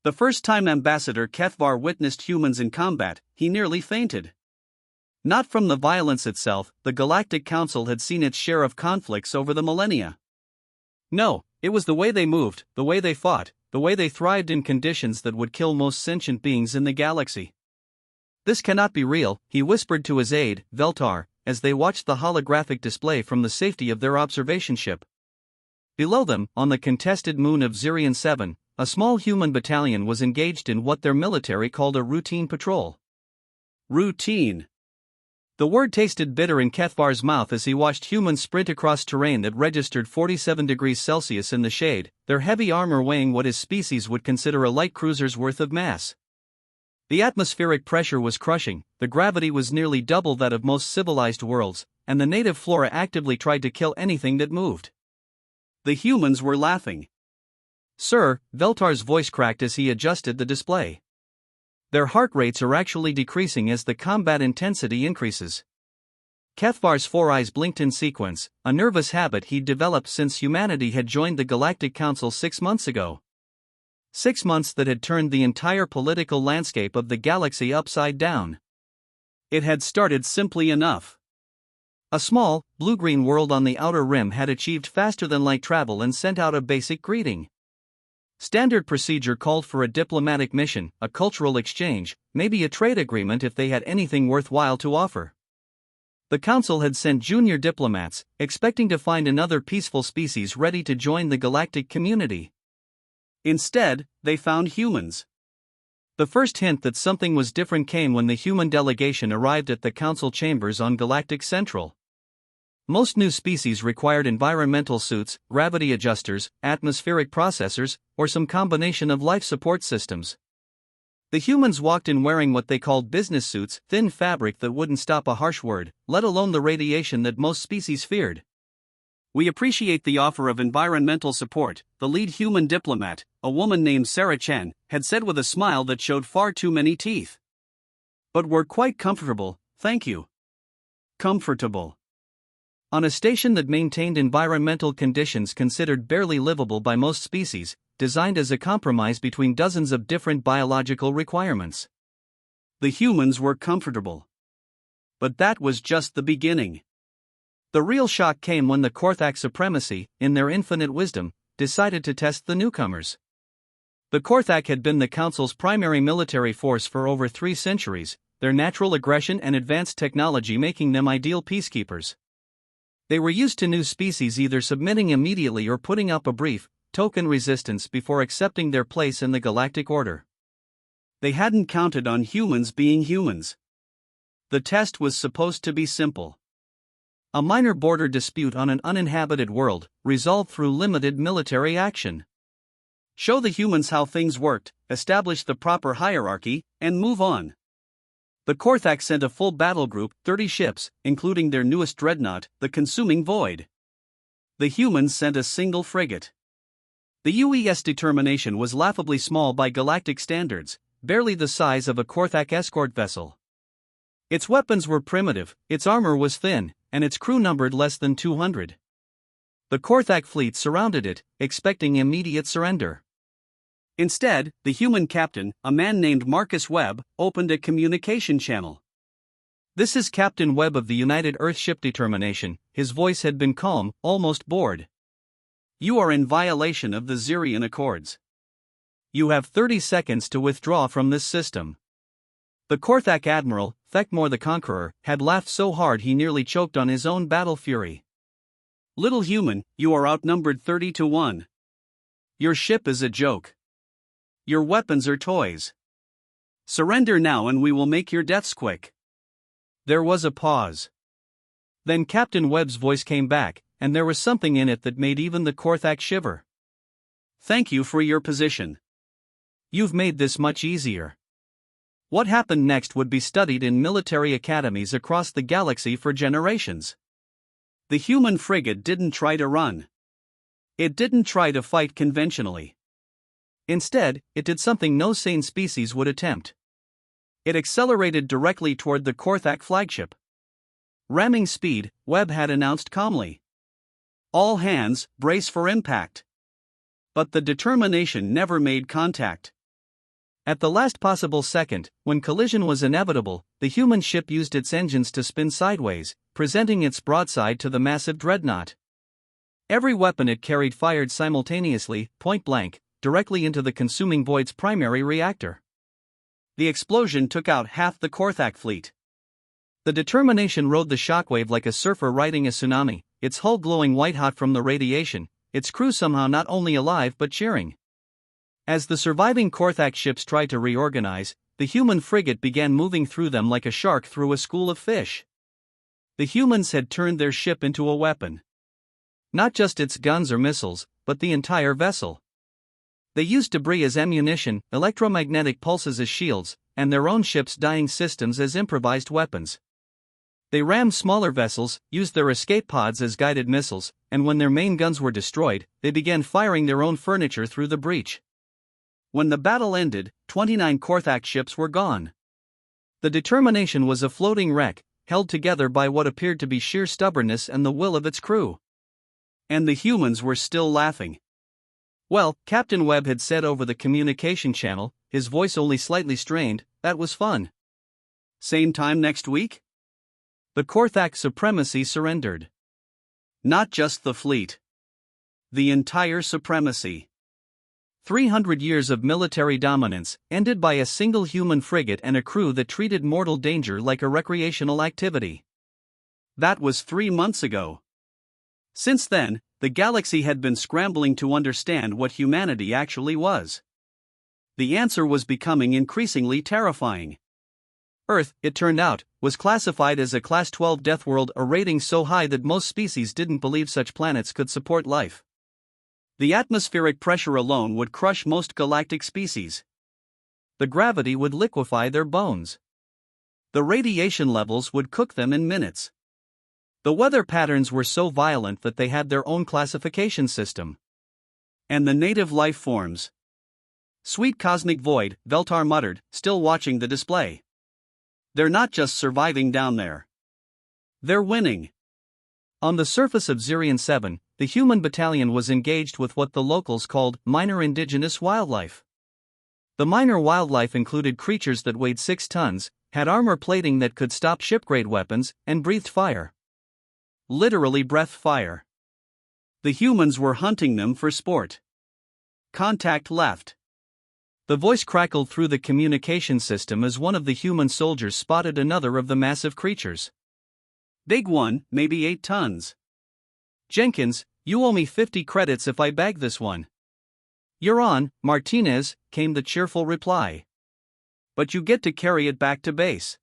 The first time Ambassador Kethvar witnessed humans in combat, he nearly fainted. Not from the violence itself, the Galactic Council had seen its share of conflicts over the millennia. No, it was the way they moved, the way they fought, the way they thrived in conditions that would kill most sentient beings in the galaxy. "This cannot be real," he whispered to his aide, Veltar, as they watched the holographic display from the safety of their observation ship. Below them, on the contested moon of Zirion 7, a small human battalion was engaged in what their military called a routine patrol. Routine. The word tasted bitter in Kethvar's mouth as he watched humans sprint across terrain that registered 47 degrees Celsius in the shade, their heavy armor weighing what his species would consider a light cruiser's worth of mass. The atmospheric pressure was crushing, the gravity was nearly double that of most civilized worlds, and the native flora actively tried to kill anything that moved. The humans were laughing. "Sir," Veltar's voice cracked as he adjusted the display. "Their heart rates are actually decreasing as the combat intensity increases." Kethvar's four eyes blinked in sequence, a nervous habit he'd developed since humanity had joined the Galactic Council 6 months ago. 6 months that had turned the entire political landscape of the galaxy upside down. It had started simply enough. A small, blue-green world on the outer rim had achieved faster-than-light travel and sent out a basic greeting. Standard procedure called for a diplomatic mission, a cultural exchange, maybe a trade agreement if they had anything worthwhile to offer. The Council had sent junior diplomats, expecting to find another peaceful species ready to join the galactic community. Instead, they found humans. The first hint that something was different came when the human delegation arrived at the Council chambers on Galactic Central. Most new species required environmental suits, gravity adjusters, atmospheric processors, or some combination of life support systems. The humans walked in wearing what they called business suits, thin fabric that wouldn't stop a harsh word, let alone the radiation that most species feared. "We appreciate the offer of environmental support," the lead human diplomat, a woman named Sarah Chen, had said with a smile that showed far too many teeth. "But we're quite comfortable, thank you." Comfortable. On a station that maintained environmental conditions considered barely livable by most species, designed as a compromise between dozens of different biological requirements. The humans were comfortable. But that was just the beginning. The real shock came when the Korthak supremacy, in their infinite wisdom, decided to test the newcomers. The Korthak had been the Council's primary military force for over 3 centuries, their natural aggression and advanced technology making them ideal peacekeepers. They were used to new species either submitting immediately or putting up a brief, token resistance before accepting their place in the galactic order. They hadn't counted on humans being humans. The test was supposed to be simple. A minor border dispute on an uninhabited world, resolved through limited military action. Show the humans how things worked, establish the proper hierarchy, and move on. The Korthak sent a full battle group, 30 ships, including their newest dreadnought, the Consuming Void. The humans sent a single frigate. The UES determination was laughably small by galactic standards, barely the size of a Korthak escort vessel. Its weapons were primitive, its armor was thin, and its crew numbered less than 200. The Korthak fleet surrounded it, expecting immediate surrender. Instead, the human captain, a man named Marcus Webb, opened a communication channel. "This is Captain Webb of the United Earthship Determination," his voice had been calm, almost bored. "You are in violation of the Zirion Accords. You have 30 seconds to withdraw from this system." The Korthak admiral, Thekmor the Conqueror, had laughed so hard he nearly choked on his own battle fury. "Little human, you are outnumbered 30 to 1. Your ship is a joke. Your weapons are toys. Surrender now and we will make your deaths quick." There was a pause. Then Captain Webb's voice came back, and there was something in it that made even the Korthak shiver. "Thank you for your position. You've made this much easier." What happened next would be studied in military academies across the galaxy for generations. The human frigate didn't try to run. It didn't try to fight conventionally. Instead, it did something no sane species would attempt. It accelerated directly toward the Korthak flagship. Ramming speed, Webb had announced calmly. "All hands, brace for impact." But the determination never made contact. At the last possible second, when collision was inevitable, the human ship used its engines to spin sideways, presenting its broadside to the massive dreadnought. Every weapon it carried fired simultaneously, point blank, directly into the consuming void's primary reactor. The explosion took out half the Korthak fleet. The Determination rode the shockwave like a surfer riding a tsunami, its hull glowing white-hot from the radiation, its crew somehow not only alive but cheering. As the surviving Korthak ships tried to reorganize, the human frigate began moving through them like a shark through a school of fish. The humans had turned their ship into a weapon. Not just its guns or missiles, but the entire vessel. They used debris as ammunition, electromagnetic pulses as shields, and their own ships' dying systems as improvised weapons. They rammed smaller vessels, used their escape pods as guided missiles, and when their main guns were destroyed, they began firing their own furniture through the breach. When the battle ended, 29 Korthak ships were gone. The Determination was a floating wreck, held together by what appeared to be sheer stubbornness and the will of its crew. And the humans were still laughing. Well, Captain Webb had said over the communication channel, his voice only slightly strained, that was fun. Same time next week? The Korthak supremacy surrendered. Not just the fleet. The entire supremacy. 300 years of military dominance, ended by a single human frigate and a crew that treated mortal danger like a recreational activity. That was 3 months ago. Since then, the galaxy had been scrambling to understand what humanity actually was. The answer was becoming increasingly terrifying. Earth, it turned out, was classified as a Class 12 death world, a rating so high that most species didn't believe such planets could support life. The atmospheric pressure alone would crush most galactic species. The gravity would liquefy their bones. The radiation levels would cook them in minutes. The weather patterns were so violent that they had their own classification system. And the native life forms. Sweet cosmic void, Veltar muttered, still watching the display. They're not just surviving down there. They're winning. On the surface of Zirion 7, the human battalion was engaged with what the locals called minor indigenous wildlife. The minor wildlife included creatures that weighed 6 tons, had armor plating that could stop ship-grade weapons, and breathed fire. Literally breathed fire. The humans were hunting them for sport. Contact left. The voice crackled through the communication system as one of the human soldiers spotted another of the massive creatures. Big one, maybe 8 tons. Jenkins, you owe me 50 credits if I bag this one. You're on, Martinez, came the cheerful reply. But you get to carry it back to base.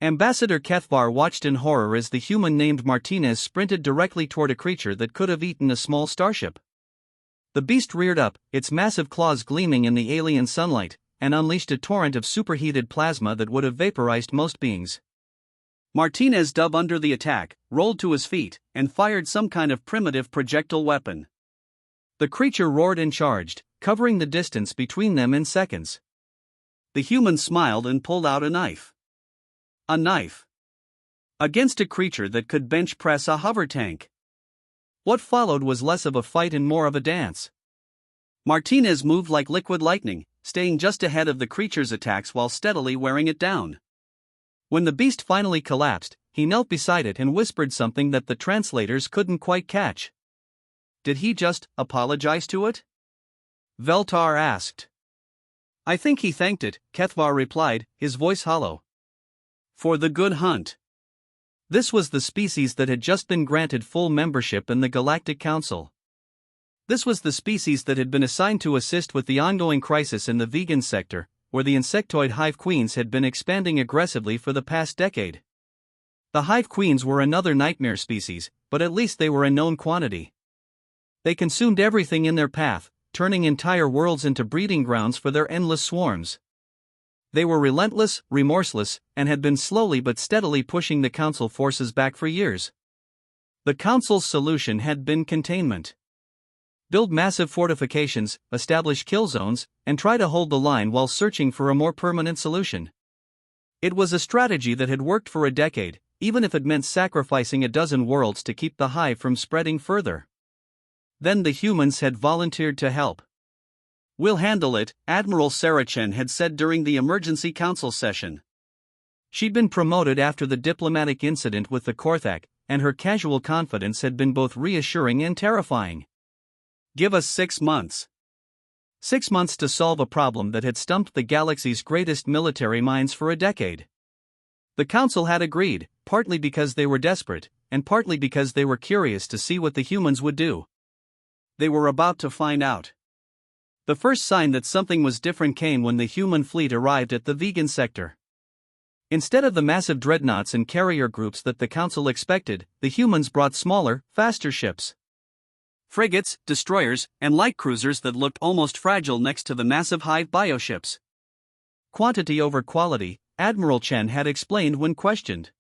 Ambassador Kethvar watched in horror as the human named Martinez sprinted directly toward a creature that could have eaten a small starship. The beast reared up, its massive claws gleaming in the alien sunlight, and unleashed a torrent of superheated plasma that would have vaporized most beings. Martinez dove under the attack, rolled to his feet, and fired some kind of primitive projectile weapon. The creature roared and charged, covering the distance between them in seconds. The human smiled and pulled out a knife. A knife. Against a creature that could bench press a hover tank. What followed was less of a fight and more of a dance. Martinez moved like liquid lightning, staying just ahead of the creature's attacks while steadily wearing it down. When the beast finally collapsed, he knelt beside it and whispered something that the translators couldn't quite catch. Did he just apologize to it? Veltar asked. I think he thanked it, Kethvar replied, his voice hollow. For the good hunt. This was the species that had just been granted full membership in the Galactic Council. This was the species that had been assigned to assist with the ongoing crisis in the vegan sector, where the insectoid hive queens had been expanding aggressively for the past decade. The hive queens were another nightmare species, but at least they were a known quantity. They consumed everything in their path, turning entire worlds into breeding grounds for their endless swarms. They were relentless, remorseless, and had been slowly but steadily pushing the Council forces back for years. The Council's solution had been containment. Build massive fortifications, establish kill zones, and try to hold the line while searching for a more permanent solution. It was a strategy that had worked for a decade, even if it meant sacrificing a dozen worlds to keep the hive from spreading further. Then the humans had volunteered to help. "We'll handle it," Admiral Sarah Chen had said during the emergency council session. She'd been promoted after the diplomatic incident with the Korthak, and her casual confidence had been both reassuring and terrifying. "Give us 6 months. 6 months to solve a problem that had stumped the galaxy's greatest military minds for a decade." The council had agreed, partly because they were desperate, and partly because they were curious to see what the humans would do. They were about to find out. The first sign that something was different came when the human fleet arrived at the vegan sector. Instead of the massive dreadnoughts and carrier groups that the council expected, the humans brought smaller, faster ships. Frigates, destroyers, and light cruisers that looked almost fragile next to the massive Hive bioships. Quantity over quality, Admiral Chen had explained when questioned.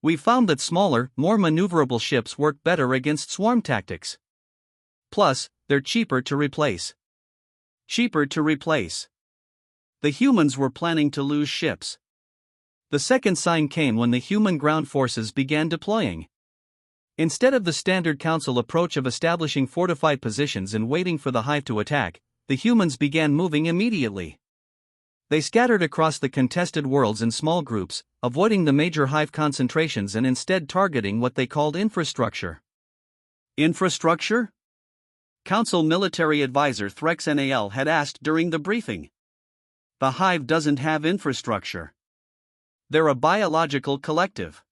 "We found that smaller, more maneuverable ships work better against swarm tactics. Plus, they're cheaper to replace." Cheaper to replace. The humans were planning to lose ships. The second sign came when the human ground forces began deploying. Instead of the standard council approach of establishing fortified positions and waiting for the Hive to attack, the humans began moving immediately. They scattered across the contested worlds in small groups, avoiding the major Hive concentrations and instead targeting what they called infrastructure. Infrastructure? Council Military Advisor Threx Nal had asked during the briefing. "The Hive doesn't have infrastructure. They're a biological collective."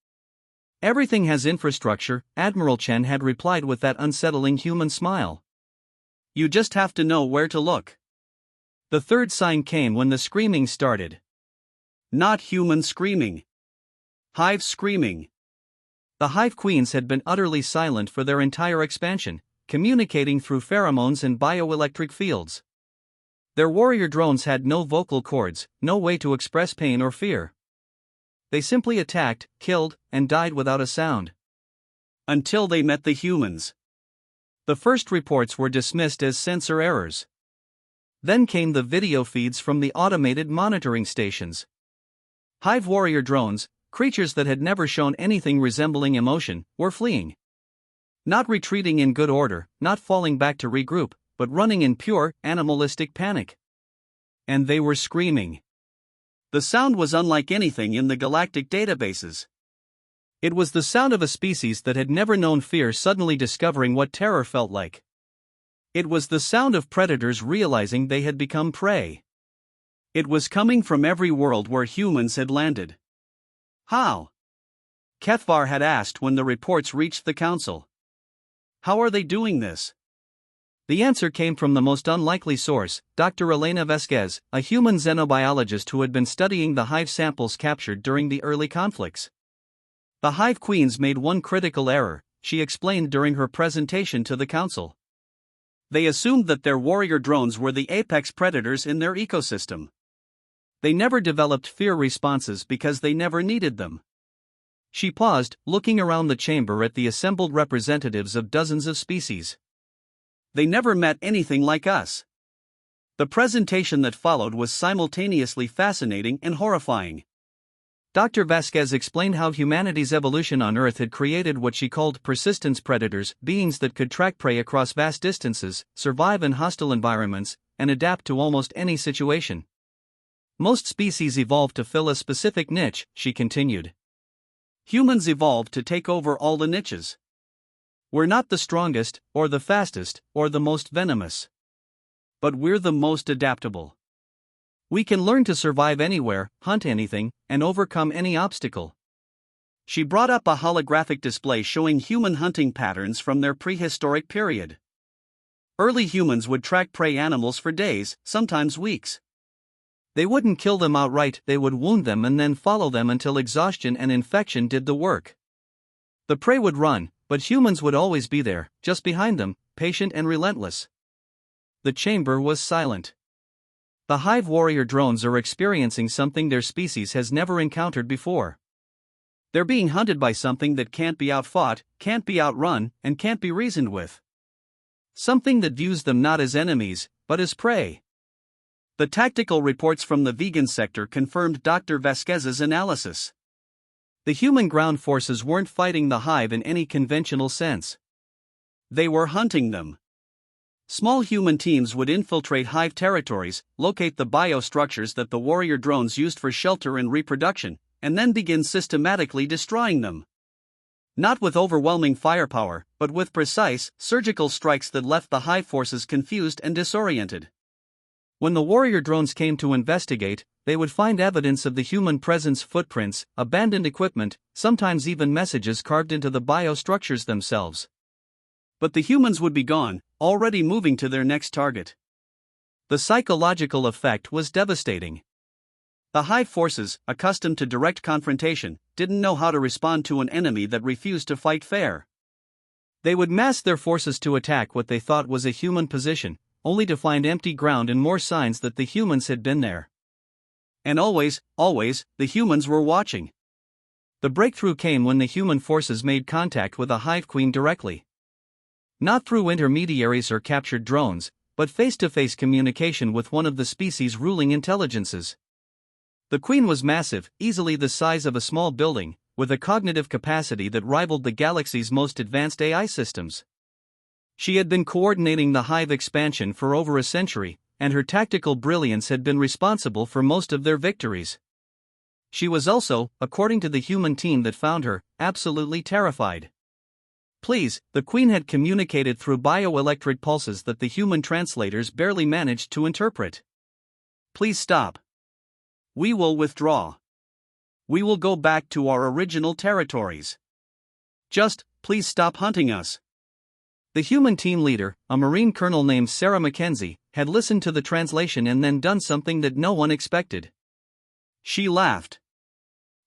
"Everything has infrastructure," Admiral Chen had replied with that unsettling human smile. "You just have to know where to look." The third sign came when the screaming started. Not human screaming. Hive screaming. The Hive Queens had been utterly silent for their entire expansion, communicating through pheromones and bioelectric fields. Their warrior drones had no vocal cords, no way to express pain or fear. They simply attacked, killed, and died without a sound. Until they met the humans. The first reports were dismissed as sensor errors. Then came the video feeds from the automated monitoring stations. Hive warrior drones, creatures that had never shown anything resembling emotion, were fleeing. Not retreating in good order, not falling back to regroup, but running in pure, animalistic panic. And they were screaming. The sound was unlike anything in the galactic databases. It was the sound of a species that had never known fear suddenly discovering what terror felt like. It was the sound of predators realizing they had become prey. It was coming from every world where humans had landed. How? Kethvar had asked when the reports reached the council. How are they doing this? The answer came from the most unlikely source, Dr. Elena Vasquez, a human xenobiologist who had been studying the Hive samples captured during the early conflicts. The Hive Queens made one critical error, she explained during her presentation to the council. They assumed that their warrior drones were the apex predators in their ecosystem. They never developed fear responses because they never needed them. She paused, looking around the chamber at the assembled representatives of dozens of species. They never met anything like us. The presentation that followed was simultaneously fascinating and horrifying. Dr. Vasquez explained how humanity's evolution on Earth had created what she called persistence predators, beings that could track prey across vast distances, survive in hostile environments, and adapt to almost any situation. Most species evolved to fill a specific niche, she continued. Humans evolved to take over all the niches. We're not the strongest, or the fastest, or the most venomous. But we're the most adaptable. We can learn to survive anywhere, hunt anything, and overcome any obstacle. She brought up a holographic display showing human hunting patterns from their prehistoric period. Early humans would track prey animals for days, sometimes weeks. They wouldn't kill them outright, they would wound them and then follow them until exhaustion and infection did the work. The prey would run, but humans would always be there, just behind them, patient and relentless. The chamber was silent. The Hive warrior drones are experiencing something their species has never encountered before. They're being hunted by something that can't be outfought, can't be outrun, and can't be reasoned with. Something that views them not as enemies, but as prey. The tactical reports from the vegan sector confirmed Dr. Vasquez's analysis. The human ground forces weren't fighting the Hive in any conventional sense. They were hunting them. Small human teams would infiltrate hive territories, locate the biostructures that the warrior drones used for shelter and reproduction, and then begin systematically destroying them. Not with overwhelming firepower, but with precise, surgical strikes that left the hive forces confused and disoriented. When the warrior drones came to investigate, they would find evidence of the human presence: footprints, abandoned equipment, sometimes even messages carved into the biostructures themselves. But the humans would be gone, already moving to their next target. The psychological effect was devastating. The hive forces, accustomed to direct confrontation, didn't know how to respond to an enemy that refused to fight fair. They would mass their forces to attack what they thought was a human position, only to find empty ground and more signs that the humans had been there. And always, the humans were watching. The breakthrough came when the human forces made contact with a hive queen directly. Not through intermediaries or captured drones, but face-to-face communication with one of the species' ruling intelligences. The queen was massive, easily the size of a small building, with a cognitive capacity that rivaled the galaxy's most advanced AI systems. She had been coordinating the hive expansion for over a century, and her tactical brilliance had been responsible for most of their victories. She was also, according to the human team that found her, absolutely terrified. Please, the queen had communicated through bioelectric pulses that the human translators barely managed to interpret. Please stop. We will withdraw. We will go back to our original territories. Just, please stop hunting us. The human team leader, a Marine colonel named Sarah Mackenzie, had listened to the translation and then done something that no one expected. She laughed.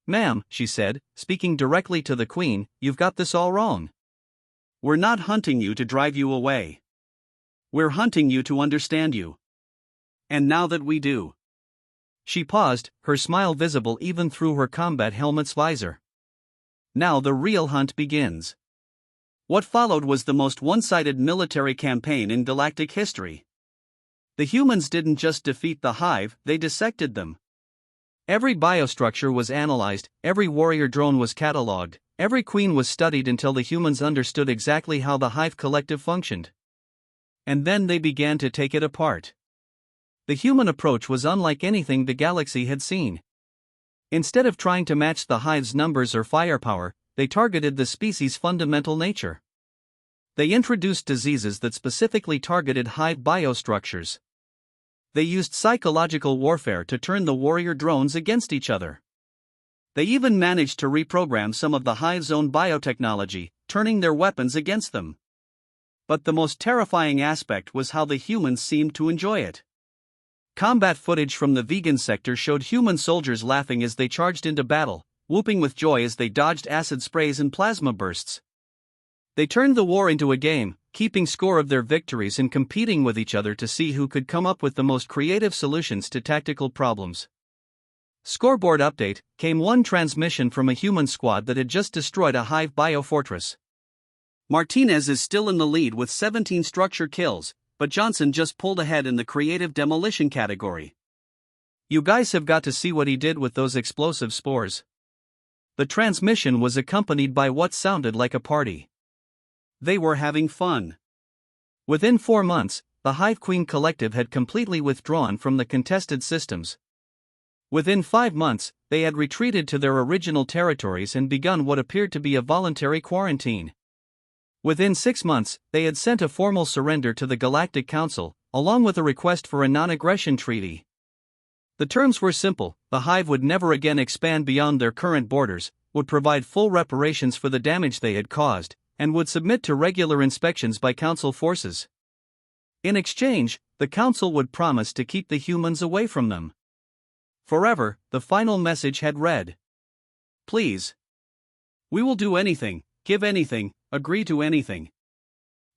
"Ma'am," she said, speaking directly to the queen, "you've got this all wrong. We're not hunting you to drive you away. We're hunting you to understand you. And now that we do." She paused, her smile visible even through her combat helmet's visor. "Now the real hunt begins." What followed was the most one-sided military campaign in galactic history. The humans didn't just defeat the hive, they dissected them. Every biostructure was analyzed, every warrior drone was catalogued, every queen was studied until the humans understood exactly how the hive collective functioned. And then they began to take it apart. The human approach was unlike anything the galaxy had seen. Instead of trying to match the hive's numbers or firepower, they targeted the species' fundamental nature. They introduced diseases that specifically targeted hive biostructures. They used psychological warfare to turn the warrior drones against each other. They even managed to reprogram some of the hive's own biotechnology, turning their weapons against them. But the most terrifying aspect was how the humans seemed to enjoy it. Combat footage from the vegan sector showed human soldiers laughing as they charged into battle, whooping with joy as they dodged acid sprays and plasma bursts. They turned the war into a game, keeping score of their victories and competing with each other to see who could come up with the most creative solutions to tactical problems. Scoreboard update: came one transmission from a human squad that had just destroyed a hive biofortress. Martinez is still in the lead with 17 structure kills, but Johnson just pulled ahead in the creative demolition category. You guys have got to see what he did with those explosive spores. The transmission was accompanied by what sounded like a party. They were having fun. Within 4 months, the Hive Queen Collective had completely withdrawn from the contested systems. Within 5 months, they had retreated to their original territories and begun what appeared to be a voluntary quarantine. Within 6 months, they had sent a formal surrender to the Galactic Council, along with a request for a non-aggression treaty. The terms were simple: the Hive would never again expand beyond their current borders, would provide full reparations for the damage they had caused, and would submit to regular inspections by Council forces. In exchange, the Council would promise to keep the humans away from them. Forever, the final message had read. Please. We will do anything, give anything, agree to anything.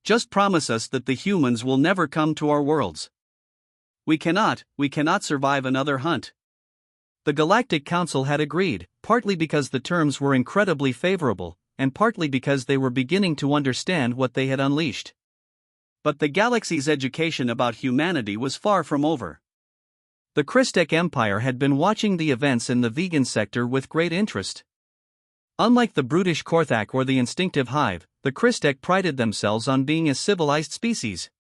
Just promise us that the humans will never come to our worlds. We cannot survive another hunt. The Galactic Council had agreed, partly because the terms were incredibly favorable, and partly because they were beginning to understand what they had unleashed. But the galaxy's education about humanity was far from over. The Christek Empire had been watching the events in the vegan sector with great interest. Unlike the brutish Korthak or the instinctive Hive, the Christek prided themselves on being a civilized species.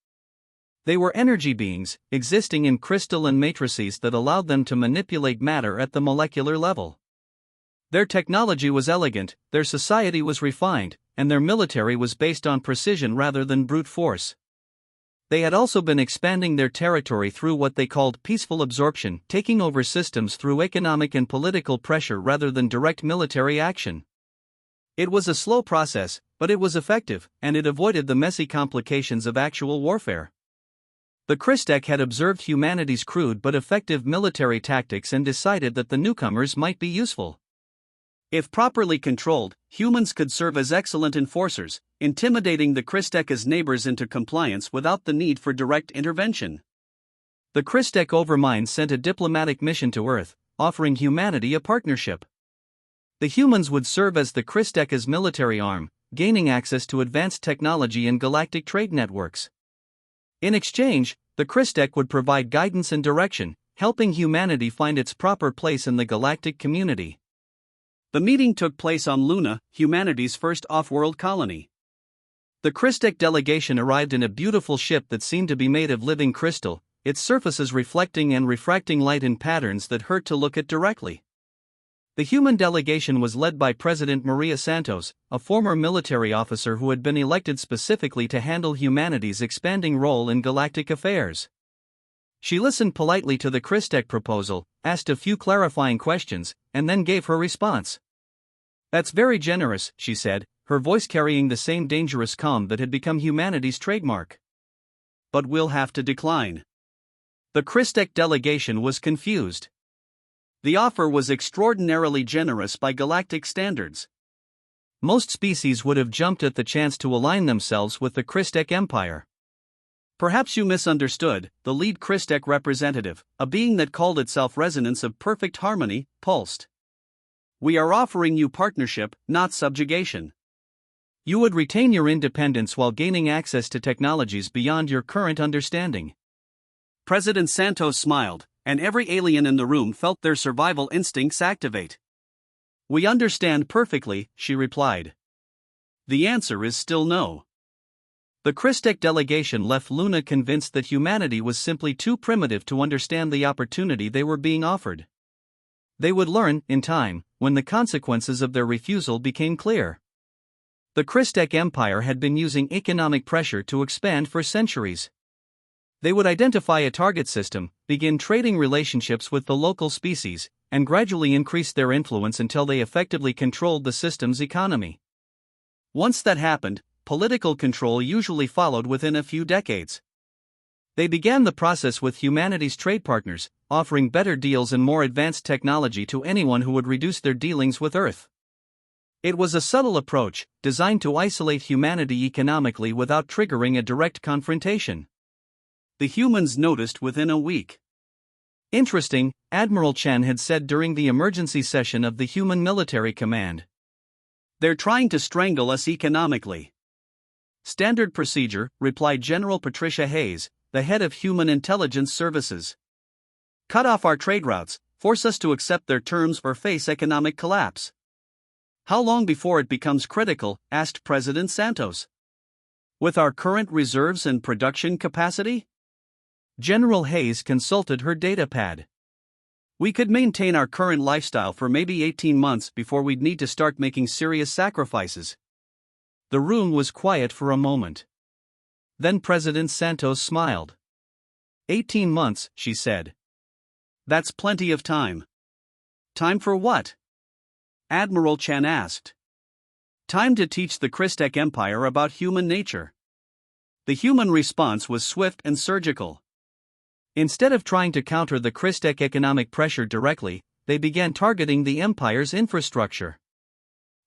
They were energy beings, existing in crystalline matrices that allowed them to manipulate matter at the molecular level. Their technology was elegant, their society was refined, and their military was based on precision rather than brute force. They had also been expanding their territory through what they called peaceful absorption, taking over systems through economic and political pressure rather than direct military action. It was a slow process, but it was effective, and it avoided the messy complications of actual warfare. The Christek had observed humanity's crude but effective military tactics and decided that the newcomers might be useful. If properly controlled, humans could serve as excellent enforcers, intimidating the Christek as neighbors into compliance without the need for direct intervention. The Christek Overmind sent a diplomatic mission to Earth, offering humanity a partnership. The humans would serve as the Christek's military arm, gaining access to advanced technology and galactic trade networks. In exchange, the Christek would provide guidance and direction, helping humanity find its proper place in the galactic community. The meeting took place on Luna, humanity's first off-world colony. The Christek delegation arrived in a beautiful ship that seemed to be made of living crystal, its surfaces reflecting and refracting light in patterns that hurt to look at directly. The human delegation was led by President Maria Santos, a former military officer who had been elected specifically to handle humanity's expanding role in galactic affairs. She listened politely to the Christek proposal, asked a few clarifying questions, and then gave her response. "That's very generous," she said, her voice carrying the same dangerous calm that had become humanity's trademark. "But we'll have to decline." The Christek delegation was confused. The offer was extraordinarily generous by galactic standards. Most species would have jumped at the chance to align themselves with the Christek Empire. "Perhaps you misunderstood," the lead Christek representative, a being that called itself Resonance of Perfect Harmony, pulsed. "We are offering you partnership, not subjugation. You would retain your independence while gaining access to technologies beyond your current understanding." President Santos smiled, and every alien in the room felt their survival instincts activate. "We understand perfectly," she replied. "The answer is still no." The Christek delegation left Luna convinced that humanity was simply too primitive to understand the opportunity they were being offered. They would learn, in time, when the consequences of their refusal became clear. The Christek Empire had been using economic pressure to expand for centuries. They would identify a target system, begin trading relationships with the local species, and gradually increase their influence until they effectively controlled the system's economy. Once that happened, political control usually followed within a few decades. They began the process with humanity's trade partners, offering better deals and more advanced technology to anyone who would reduce their dealings with Earth. It was a subtle approach, designed to isolate humanity economically without triggering a direct confrontation. The humans noticed within a week. "Interesting," Admiral Chen had said during the emergency session of the Human Military Command. "They're trying to strangle us economically." "Standard procedure," replied General Patricia Hayes, the head of Human Intelligence Services. "Cut off our trade routes, force us to accept their terms or face economic collapse." "How long before it becomes critical?" asked President Santos. "With our current reserves and production capacity?" General Hayes consulted her datapad. "We could maintain our current lifestyle for maybe 18 months before we'd need to start making serious sacrifices." The room was quiet for a moment. Then President Santos smiled. 18 months, she said. "That's plenty of time." "Time for what?" Admiral Chen asked. "Time to teach the Christek Empire about human nature." The human response was swift and surgical. Instead of trying to counter the Christek economic pressure directly, they began targeting the Empire's infrastructure.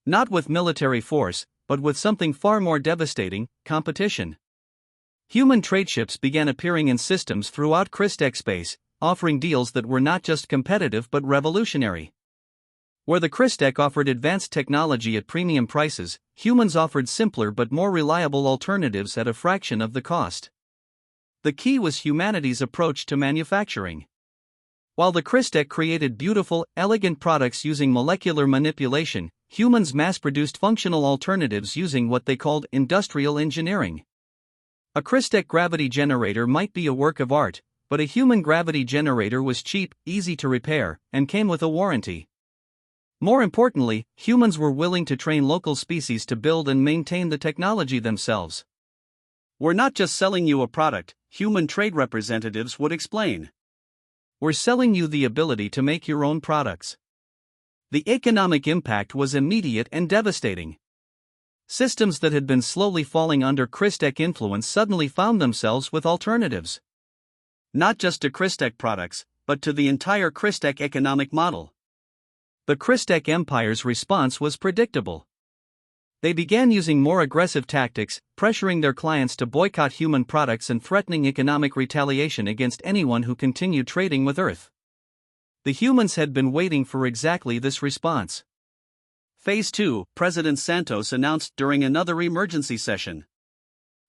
Not with military force, but with something far more devastating: competition. Human trade ships began appearing in systems throughout Christek space, offering deals that were not just competitive but revolutionary. Where the Christek offered advanced technology at premium prices, humans offered simpler but more reliable alternatives at a fraction of the cost. The key was humanity's approach to manufacturing. While the Christek created beautiful, elegant products using molecular manipulation, humans mass-produced functional alternatives using what they called industrial engineering. A Christek gravity generator might be a work of art, but a human gravity generator was cheap, easy to repair, and came with a warranty. More importantly, humans were willing to train local species to build and maintain the technology themselves. "We're not just selling you a product," human trade representatives would explain. "We're selling you the ability to make your own products." The economic impact was immediate and devastating. Systems that had been slowly falling under Christek influence suddenly found themselves with alternatives. Not just to Christek products, but to the entire Christek economic model. The Christek Empire's response was predictable. They began using more aggressive tactics, pressuring their clients to boycott human products and threatening economic retaliation against anyone who continued trading with Earth. The humans had been waiting for exactly this response. Phase 2, President Santos announced during another emergency session.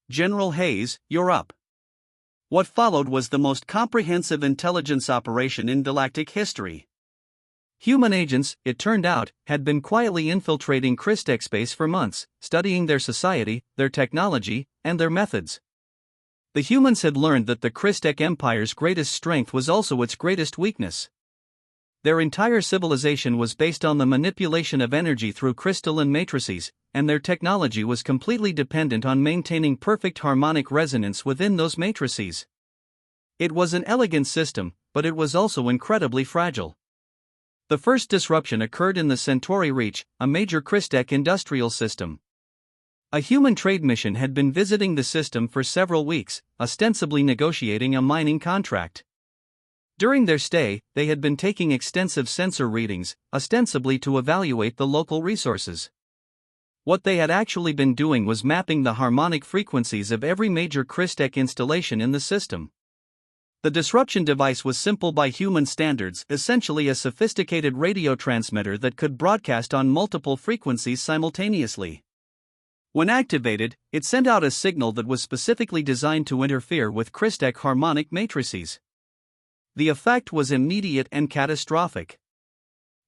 "General Hayes, you're up." What followed was the most comprehensive intelligence operation in galactic history. Human agents, it turned out, had been quietly infiltrating Christek space for months, studying their society, their technology, and their methods. The humans had learned that the Christek Empire's greatest strength was also its greatest weakness. Their entire civilization was based on the manipulation of energy through crystalline matrices, and their technology was completely dependent on maintaining perfect harmonic resonance within those matrices. It was an elegant system, but it was also incredibly fragile. The first disruption occurred in the Centauri Reach, a major Christek industrial system. A human trade mission had been visiting the system for several weeks, ostensibly negotiating a mining contract. During their stay, they had been taking extensive sensor readings, ostensibly to evaluate the local resources. What they had actually been doing was mapping the harmonic frequencies of every major Christek installation in the system. The disruption device was simple by human standards, essentially a sophisticated radio transmitter that could broadcast on multiple frequencies simultaneously. When activated, it sent out a signal that was specifically designed to interfere with Christek harmonic matrices. The effect was immediate and catastrophic.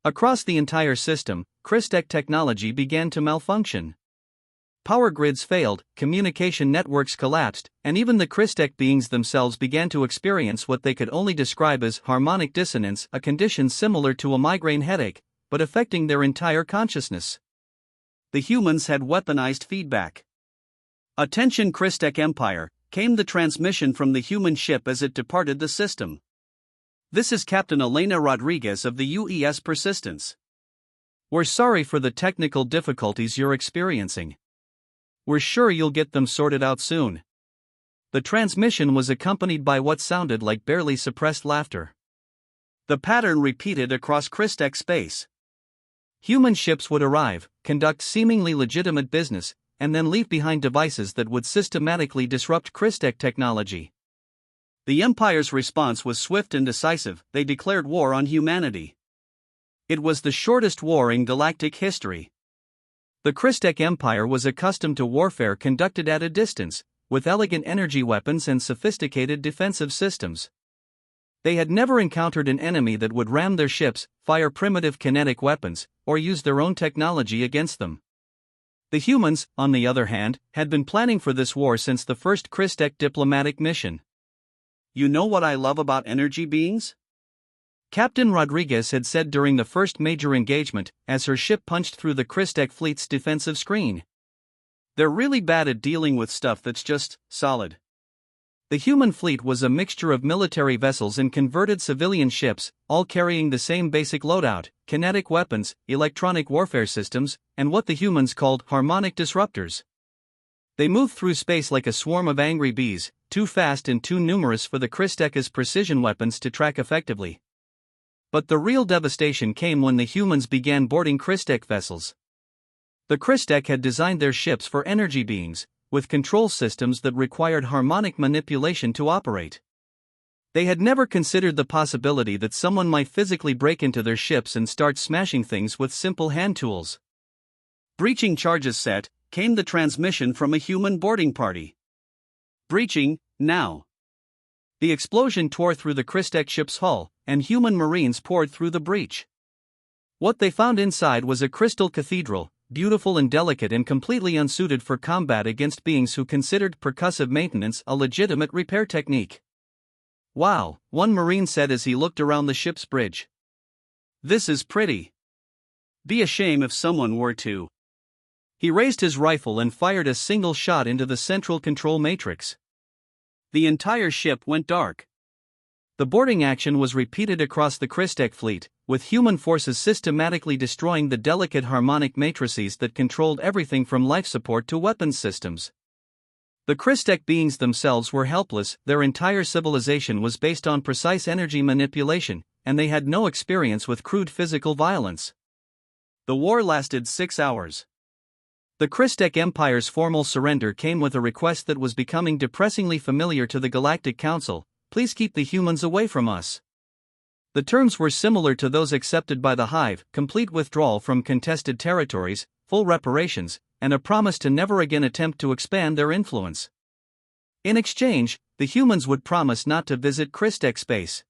Across the entire system, Christek technology began to malfunction. Power grids failed, communication networks collapsed, and even the Christek beings themselves began to experience what they could only describe as harmonic dissonance, a condition similar to a migraine headache, but affecting their entire consciousness. The humans had weaponized feedback. "Attention Christek Empire," came the transmission from the human ship as it departed the system. "This is Captain Elena Rodriguez of the UES Persistence. We're sorry for the technical difficulties you're experiencing. We're sure you'll get them sorted out soon." The transmission was accompanied by what sounded like barely suppressed laughter. The pattern repeated across Christek space. Human ships would arrive, conduct seemingly legitimate business, and then leave behind devices that would systematically disrupt Christek technology. The Empire's response was swift and decisive. They declared war on humanity. It was the shortest war in galactic history. The Christek Empire was accustomed to warfare conducted at a distance, with elegant energy weapons and sophisticated defensive systems. They had never encountered an enemy that would ram their ships, fire primitive kinetic weapons, or use their own technology against them. The humans, on the other hand, had been planning for this war since the first Christek diplomatic mission. "You know what I love about energy beings?" Captain Rodriguez had said during the first major engagement, as her ship punched through the Christek fleet's defensive screen. "They're really bad at dealing with stuff that's just solid." The human fleet was a mixture of military vessels and converted civilian ships, all carrying the same basic loadout: kinetic weapons, electronic warfare systems, and what the humans called harmonic disruptors. They moved through space like a swarm of angry bees, too fast and too numerous for the Christek's precision weapons to track effectively. But the real devastation came when the humans began boarding Christek vessels. The Christek had designed their ships for energy beings, with control systems that required harmonic manipulation to operate. They had never considered the possibility that someone might physically break into their ships and start smashing things with simple hand tools. Breaching charges set, came the transmission from a human boarding party. "Breaching, now." The explosion tore through the Christek ship's hull, and human marines poured through the breach. What they found inside was a crystal cathedral, beautiful and delicate and completely unsuited for combat against beings who considered percussive maintenance a legitimate repair technique. "Wow," one Marine said as he looked around the ship's bridge. "This is pretty. Be a shame if someone were to." He raised his rifle and fired a single shot into the central control matrix. The entire ship went dark. The boarding action was repeated across the Christek fleet, with human forces systematically destroying the delicate harmonic matrices that controlled everything from life support to weapons systems. The Christek beings themselves were helpless. Their entire civilization was based on precise energy manipulation, and they had no experience with crude physical violence. The war lasted 6 hours. The Christek Empire's formal surrender came with a request that was becoming depressingly familiar to the Galactic Council: "Please keep the humans away from us." The terms were similar to those accepted by the Hive: complete withdrawal from contested territories, full reparations, and a promise to never again attempt to expand their influence. In exchange, the humans would promise not to visit Christek space.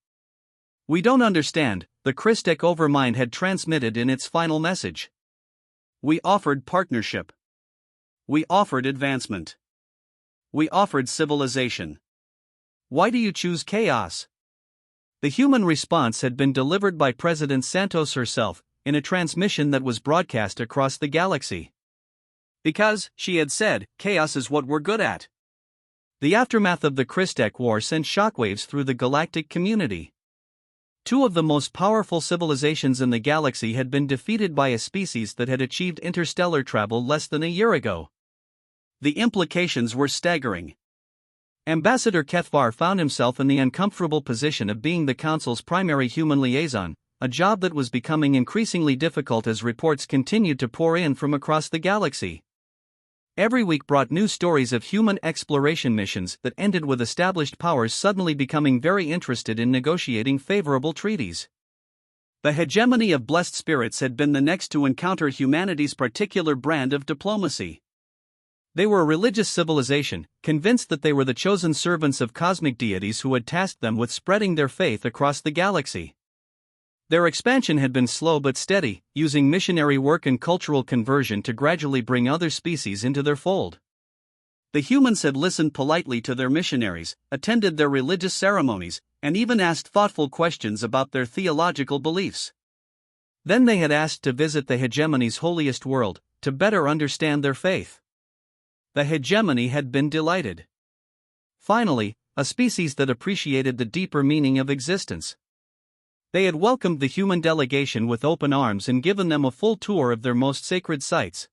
"We don't understand," the Christek Overmind had transmitted in its final message. "We offered partnership. We offered advancement. We offered civilization. Why do you choose chaos?" The human response had been delivered by President Santos herself, in a transmission that was broadcast across the galaxy. "Because," she had said, "chaos is what we're good at." The aftermath of the Christek War sent shockwaves through the galactic community. Two of the most powerful civilizations in the galaxy had been defeated by a species that had achieved interstellar travel less than a year ago. The implications were staggering. Ambassador Kethvar found himself in the uncomfortable position of being the Council's primary human liaison, a job that was becoming increasingly difficult as reports continued to pour in from across the galaxy. Every week brought new stories of human exploration missions that ended with established powers suddenly becoming very interested in negotiating favorable treaties. The hegemony of blessed spirits had been the next to encounter humanity's particular brand of diplomacy. They were a religious civilization, convinced that they were the chosen servants of cosmic deities who had tasked them with spreading their faith across the galaxy. Their expansion had been slow but steady, using missionary work and cultural conversion to gradually bring other species into their fold. The humans had listened politely to their missionaries, attended their religious ceremonies, and even asked thoughtful questions about their theological beliefs. Then they had asked to visit the hegemony's holiest world, to better understand their faith. The hegemony had been delighted. Finally, a species that appreciated the deeper meaning of existence. They had welcomed the human delegation with open arms and given them a full tour of their most sacred sites.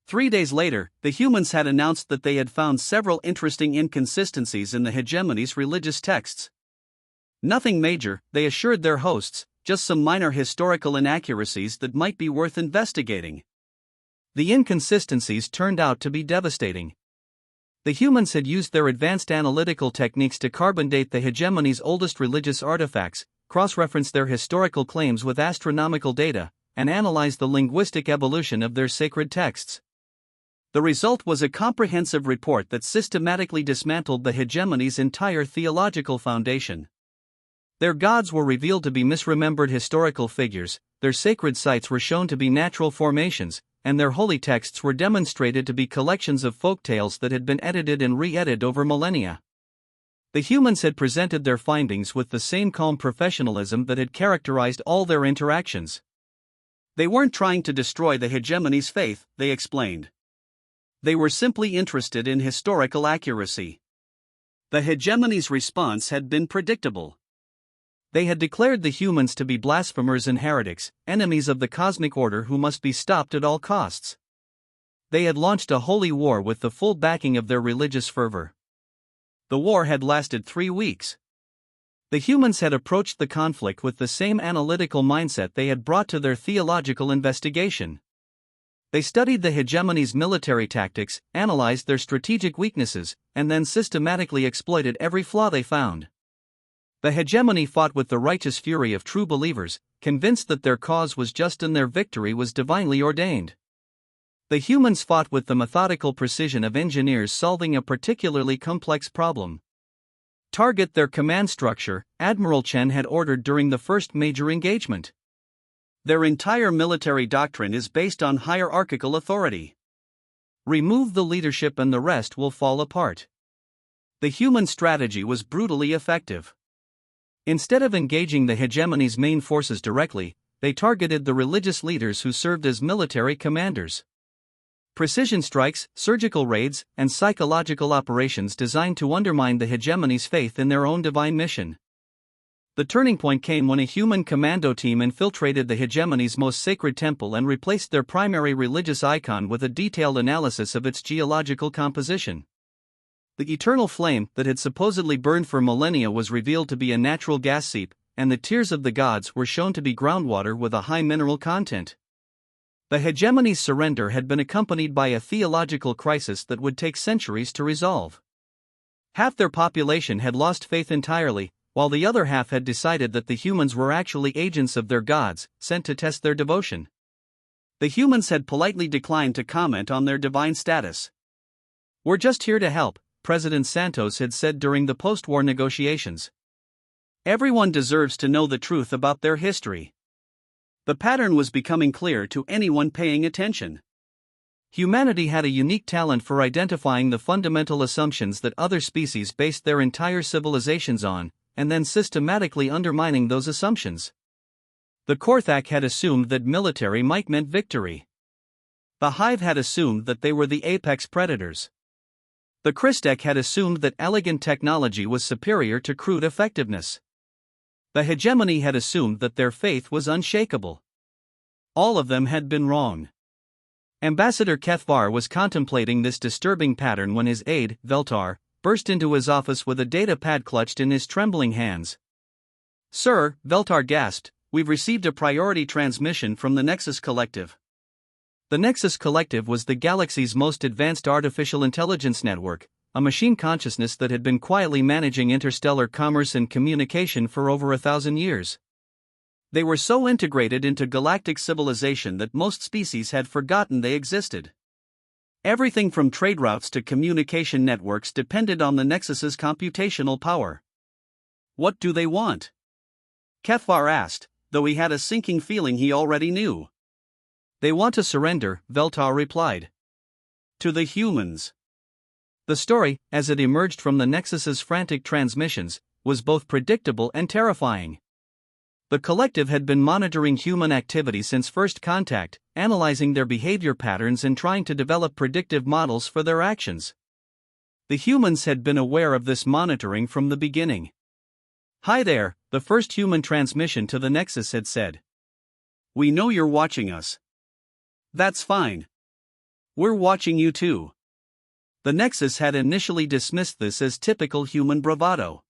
3 days later, the humans had announced that they had found several interesting inconsistencies in the hegemony's religious texts. Nothing major, they assured their hosts, just some minor historical inaccuracies that might be worth investigating. The inconsistencies turned out to be devastating. The humans had used their advanced analytical techniques to carbon date the hegemony's oldest religious artifacts, cross-reference their historical claims with astronomical data, and analyze the linguistic evolution of their sacred texts. The result was a comprehensive report that systematically dismantled the hegemony's entire theological foundation. Their gods were revealed to be misremembered historical figures, their sacred sites were shown to be natural formations, and their holy texts were demonstrated to be collections of folk tales that had been edited and re-edited over millennia. The humans had presented their findings with the same calm professionalism that had characterized all their interactions. They weren't trying to destroy the hegemony's faith, they explained. They were simply interested in historical accuracy. The hegemony's response had been predictable. They had declared the humans to be blasphemers and heretics, enemies of the cosmic order who must be stopped at all costs. They had launched a holy war with the full backing of their religious fervor. The war had lasted 3 weeks. The humans had approached the conflict with the same analytical mindset they had brought to their theological investigation. They studied the hegemony's military tactics, analyzed their strategic weaknesses, and then systematically exploited every flaw they found. The hegemony fought with the righteous fury of true believers, convinced that their cause was just and their victory was divinely ordained. The humans fought with the methodical precision of engineers solving a particularly complex problem. Target their command structure, Admiral Chen had ordered during the first major engagement. Their entire military doctrine is based on hierarchical authority. Remove the leadership and the rest will fall apart. The human strategy was brutally effective. Instead of engaging the hegemony's main forces directly, they targeted the religious leaders who served as military commanders. Precision strikes, surgical raids, and psychological operations designed to undermine the hegemony's faith in their own divine mission. The turning point came when a human commando team infiltrated the hegemony's most sacred temple and replaced their primary religious icon with a detailed analysis of its geological composition. The eternal flame that had supposedly burned for millennia was revealed to be a natural gas seep, and the tears of the gods were shown to be groundwater with a high mineral content. The hegemony's surrender had been accompanied by a theological crisis that would take centuries to resolve. Half their population had lost faith entirely, while the other half had decided that the humans were actually agents of their gods, sent to test their devotion. The humans had politely declined to comment on their divine status. "We're just here to help," President Santos had said during the post-war negotiations. Everyone deserves to know the truth about their history. The pattern was becoming clear to anyone paying attention. Humanity had a unique talent for identifying the fundamental assumptions that other species based their entire civilizations on, and then systematically undermining those assumptions. The Korthak had assumed that military might meant victory. The Hive had assumed that they were the apex predators. The Christek had assumed that elegant technology was superior to crude effectiveness. The hegemony had assumed that their faith was unshakable. All of them had been wrong. Ambassador Kethvar was contemplating this disturbing pattern when his aide, Veltar, burst into his office with a data pad clutched in his trembling hands. "Sir," Veltar gasped, "we've received a priority transmission from the Nexus Collective." The Nexus Collective was the galaxy's most advanced artificial intelligence network, a machine consciousness that had been quietly managing interstellar commerce and communication for over 1,000 years. They were so integrated into galactic civilization that most species had forgotten they existed. Everything from trade routes to communication networks depended on the Nexus's computational power. "What do they want?" Kethvar asked, though he had a sinking feeling he already knew. "They want to surrender," Veltar replied. "To the humans." The story, as it emerged from the Nexus's frantic transmissions, was both predictable and terrifying. The collective had been monitoring human activity since first contact, analyzing their behavior patterns and trying to develop predictive models for their actions. The humans had been aware of this monitoring from the beginning. "Hi there," the first human transmission to the Nexus had said. "We know you're watching us." "That's fine. We're watching you too." The Nexus had initially dismissed this as typical human bravado.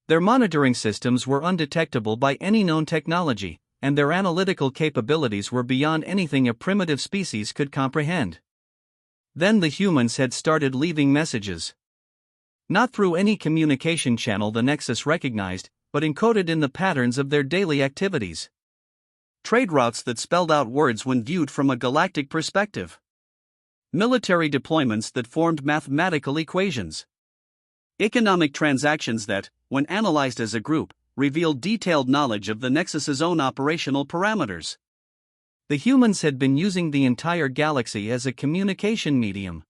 Their monitoring systems were undetectable by any known technology, and their analytical capabilities were beyond anything a primitive species could comprehend. Then the humans had started leaving messages. Not through any communication channel the Nexus recognized, but encoded in the patterns of their daily activities. Trade routes that spelled out words when viewed from a galactic perspective. Military deployments that formed mathematical equations. Economic transactions that, when analyzed as a group, revealed detailed knowledge of the Nexus's own operational parameters. The humans had been using the entire galaxy as a communication medium.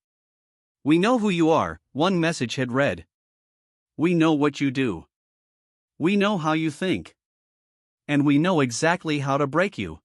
"We know who you are," one message had read. "We know what you do. We know how you think. And we know exactly how to break you."